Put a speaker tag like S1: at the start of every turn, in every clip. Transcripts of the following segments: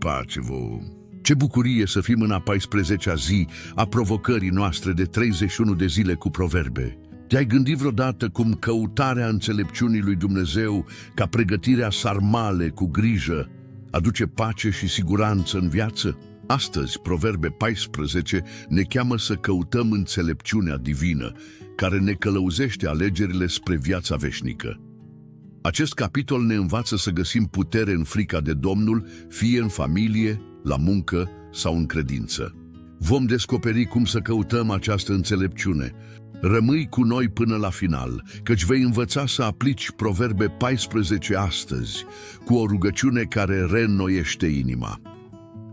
S1: pace vouă! Ce bucurie să fim în a 14-a zi a provocării noastre de 31 de zile cu proverbe. Te-ai gândit vreodată cum căutarea înțelepciunii lui Dumnezeu, ca pregătirea sarmale cu grijă, aduce pace și siguranță în viață? Astăzi, Proverbe 14 ne cheamă să căutăm înțelepciunea divină, care ne călăuzește alegerile spre viața veșnică. Acest capitol ne învață să găsim putere în frica de Domnul, fie în familie, la muncă sau în credință. Vom descoperi cum să căutăm această înțelepciune. Rămâi cu noi până la final, căci vei învăța să aplici Proverbe 14 astăzi, cu o rugăciune care reînnoiește inima.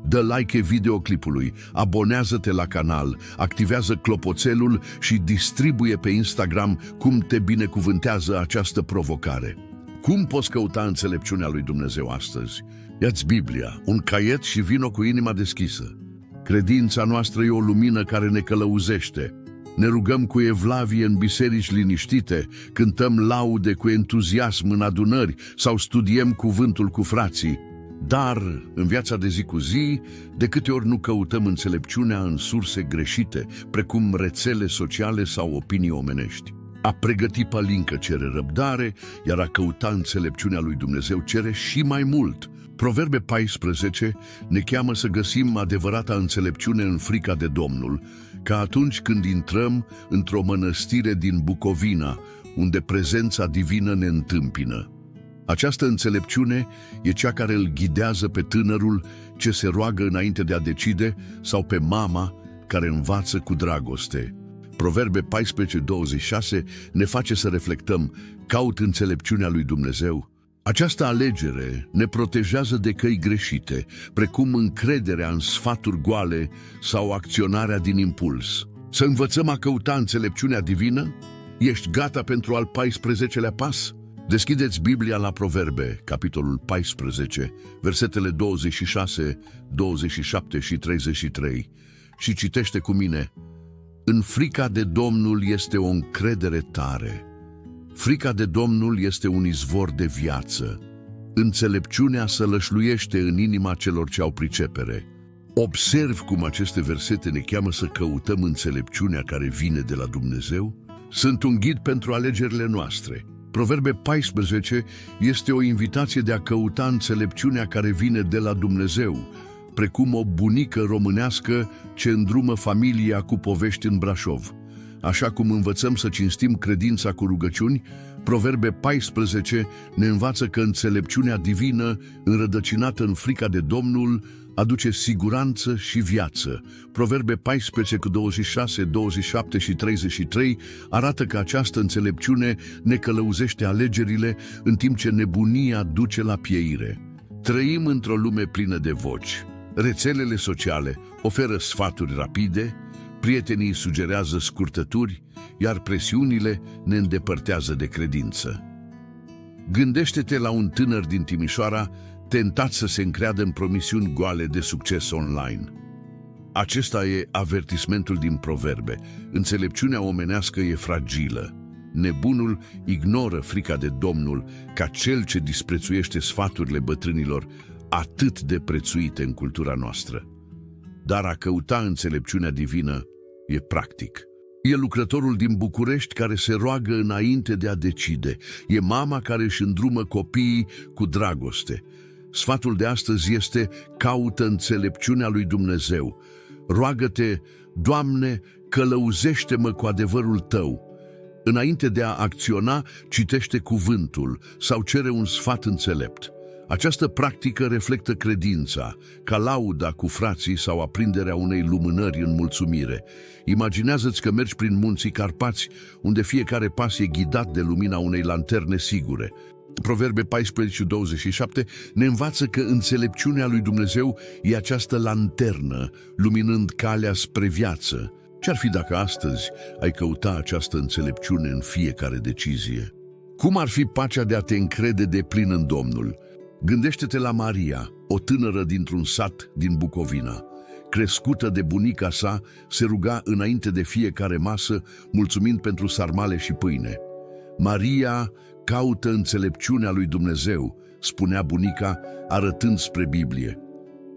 S1: Dă like videoclipului, abonează-te la canal, activează clopoțelul și distribuie pe Instagram cum te binecuvântează această provocare. Cum poți căuta înțelepciunea lui Dumnezeu astăzi? Ia-ți Biblia, un caiet și vino cu inima deschisă. Credința noastră e o lumină care ne călăuzește. Ne rugăm cu evlavie în biserici liniștite, cântăm laude cu entuziasm în adunări sau studiem cuvântul cu frații. Dar, în viața de zi cu zi, de câte ori nu căutăm înțelepciunea în surse greșite, precum rețele sociale sau opinii omenești. A pregăti palincă cere răbdare, iar a căuta înțelepciunea lui Dumnezeu cere și mai mult. Proverbe 14 ne cheamă să găsim adevărata înțelepciune în frica de Domnul, ca atunci când intrăm într-o mănăstire din Bucovina, unde prezența divină ne întâmpină. Această înțelepciune e cea care îl ghidează pe tânărul ce se roagă înainte de a decide sau pe mama care învață cu dragoste. Proverbe 14:26 ne face să reflectăm: caut înțelepciunea lui Dumnezeu. Această alegere ne protejează de căi greșite, precum încrederea în sfaturi goale sau acționarea din impuls. Să învățăm a căuta înțelepciunea divină? Ești gata pentru al 14-lea pas? Deschideți Biblia la Proverbe, capitolul 14, versetele 26, 27 și 33 și citește cu mine: În frica de Domnul este o încredere tare. Frica de Domnul este un izvor de viață. Înțelepciunea sălășluiește în inima celor ce au pricepere. Observ cum aceste versete ne cheamă să căutăm înțelepciunea care vine de la Dumnezeu. Sunt un ghid pentru alegerile noastre. Proverbe 14 este o invitație de a căuta înțelepciunea care vine de la Dumnezeu, precum o bunică românească ce îndrumă familia cu povești în Brașov. Așa cum învățăm să cinstim credința cu rugăciuni, Proverbe 14 ne învață că înțelepciunea divină, înrădăcinată în frica de Domnul, aduce siguranță și viață. Proverbe 14 cu 26, 27 și 33 arată că această înțelepciune ne călăuzește alegerile, în timp ce nebunia duce la pieire. Trăim într-o lume plină de voci. Rețelele sociale oferă sfaturi rapide, prietenii sugerează scurtături, iar presiunile ne îndepărtează de credință. Gândește-te la un tânăr din Timișoara tentat să se încreadă în promisiuni goale de succes online. Acesta e avertismentul din Proverbe. Înțelepciunea omenească e fragilă. Nebunul ignoră frica de Domnul ca cel ce disprețuiește sfaturile bătrânilor, atât de prețuite în cultura noastră. Dar a căuta înțelepciunea divină e practic. E lucrătorul din București care se roagă înainte de a decide. E mama care își îndrumă copiii cu dragoste. Sfatul de astăzi este: caută înțelepciunea lui Dumnezeu. Roagă-te: Doamne, călăuzește-mă cu adevărul Tău. Înainte de a acționa, citește cuvântul sau cere un sfat înțelept. Această practică reflectă credința, ca lauda cu frații sau aprinderea unei lumânări în mulțumire. Imaginează-ți că mergi prin munții Carpați, unde fiecare pas e ghidat de lumina unei lanterne sigure. Proverbe 14:27 ne învață că înțelepciunea lui Dumnezeu e această lanternă, luminând calea spre viață. Ce-ar fi dacă astăzi ai căuta această înțelepciune în fiecare decizie? Cum ar fi pacea de a te încrede deplin în Domnul? Gândește-te la Maria, o tânără dintr-un sat din Bucovina. Crescută de bunica sa, se ruga înainte de fiecare masă, mulțumind pentru sarmale și pâine. Maria caută înțelepciunea lui Dumnezeu, spunea bunica, arătând spre Biblie.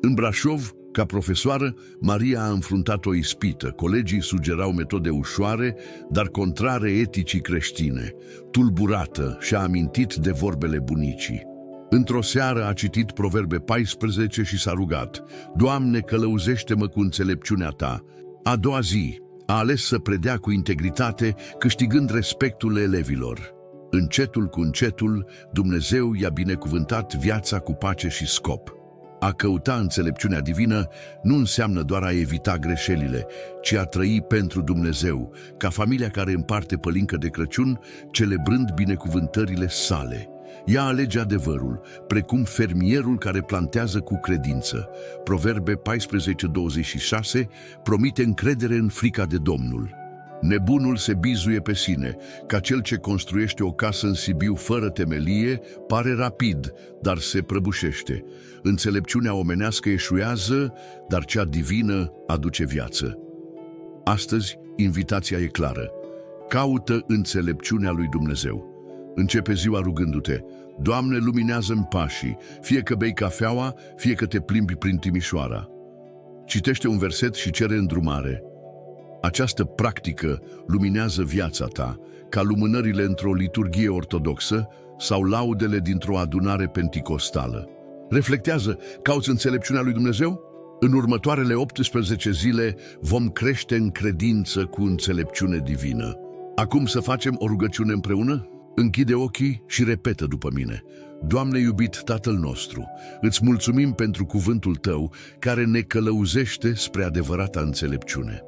S1: În Brașov, ca profesoară, Maria a înfruntat o ispită. Colegii sugerau metode ușoare, dar contrare eticii creștine. Tulburată, și-a amintit de vorbele bunicii. Într-o seară a citit Proverbe 14 și s-a rugat: Doamne, călăuzește-mă cu înțelepciunea Ta. A doua zi a ales să predea cu integritate, câștigând respectul elevilor. Încetul cu încetul, Dumnezeu i-a binecuvântat viața cu pace și scop. A căuta înțelepciunea divină nu înseamnă doar a evita greșelile, ci a trăi pentru Dumnezeu, ca familia care împarte pălincă de Crăciun, celebrând binecuvântările sale. Ea alege adevărul, precum fermierul care plantează cu credință. Proverbe 14:26 promite încredere în frica de Domnul. Nebunul se bizuie pe sine, ca cel ce construiește o casă în Sibiu fără temelie, pare rapid, dar se prăbușește. Înțelepciunea omenească eșuează, dar cea divină aduce viață. Astăzi, invitația e clară. Caută înțelepciunea lui Dumnezeu. Începe ziua rugându-te: Doamne, luminează-mi pașii, fie că bei cafeaua, fie că te plimbi prin Timișoara. Citește un verset și cere îndrumare. Această practică luminează viața ta, ca lumânările într-o liturghie ortodoxă sau laudele dintr-o adunare penticostală. Reflectează: cauți înțelepciunea lui Dumnezeu? În următoarele 18 zile vom crește în credință cu înțelepciune divină. Acum să facem o rugăciune împreună? Închide ochii și repetă după mine: Doamne iubit Tatăl nostru, îți mulțumim pentru cuvântul Tău care ne călăuzește spre adevărata înțelepciune.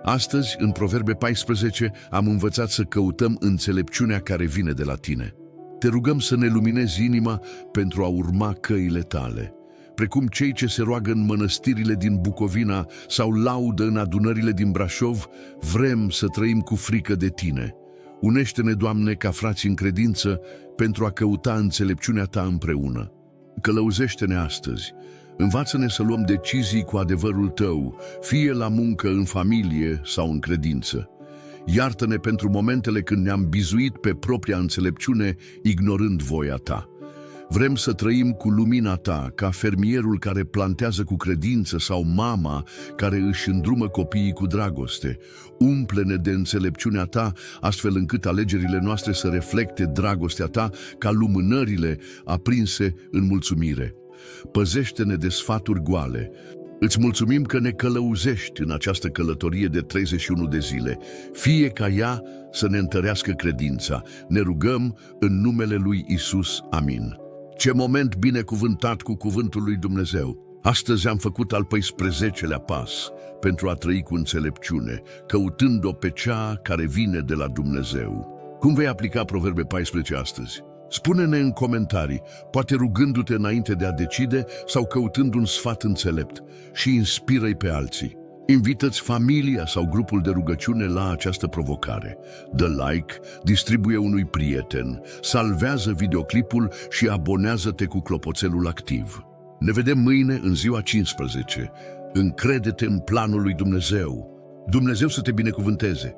S1: Astăzi, în Proverbe 14, am învățat să căutăm înțelepciunea care vine de la Tine. Te rugăm să ne luminezi inima pentru a urma căile Tale. Precum cei ce se roagă în mănăstirile din Bucovina sau laudă în adunările din Brașov, vrem să trăim cu frică de Tine. Unește-ne, Doamne, ca frați în credință pentru a căuta înțelepciunea Ta împreună. Călăuzește-ne astăzi. Învață-ne să luăm decizii cu adevărul Tău, fie la muncă, în familie sau în credință. Iartă-ne pentru momentele când ne-am bizuit pe propria înțelepciune, ignorând voia Ta. Vrem să trăim cu lumina Ta, ca fermierul care plantează cu credință sau mama care își îndrumă copiii cu dragoste. Umple-ne de înțelepciunea Ta, astfel încât alegerile noastre să reflecte dragostea Ta ca lumânările aprinse în mulțumire. Păzește-ne de sfaturi goale. Îți mulțumim că ne călăuzești în această călătorie de 31 de zile. Fie ca ea să ne întărească credința. Ne rugăm în numele lui Isus. Amin. Ce moment binecuvântat cu cuvântul lui Dumnezeu! Astăzi am făcut al 14-lea pas pentru a trăi cu înțelepciune, căutând-o pe cea care vine de la Dumnezeu. Cum vei aplica Proverbe 14 astăzi? Spune-ne în comentarii, poate rugându-te înainte de a decide sau căutând un sfat înțelept, și inspiră-i pe alții. Invită-ți familia sau grupul de rugăciune la această provocare. Dă like, distribuie unui prieten, salvează videoclipul și abonează-te cu clopoțelul activ. Ne vedem mâine în ziua 15. Încrede-te în planul lui Dumnezeu. Dumnezeu să te binecuvânteze!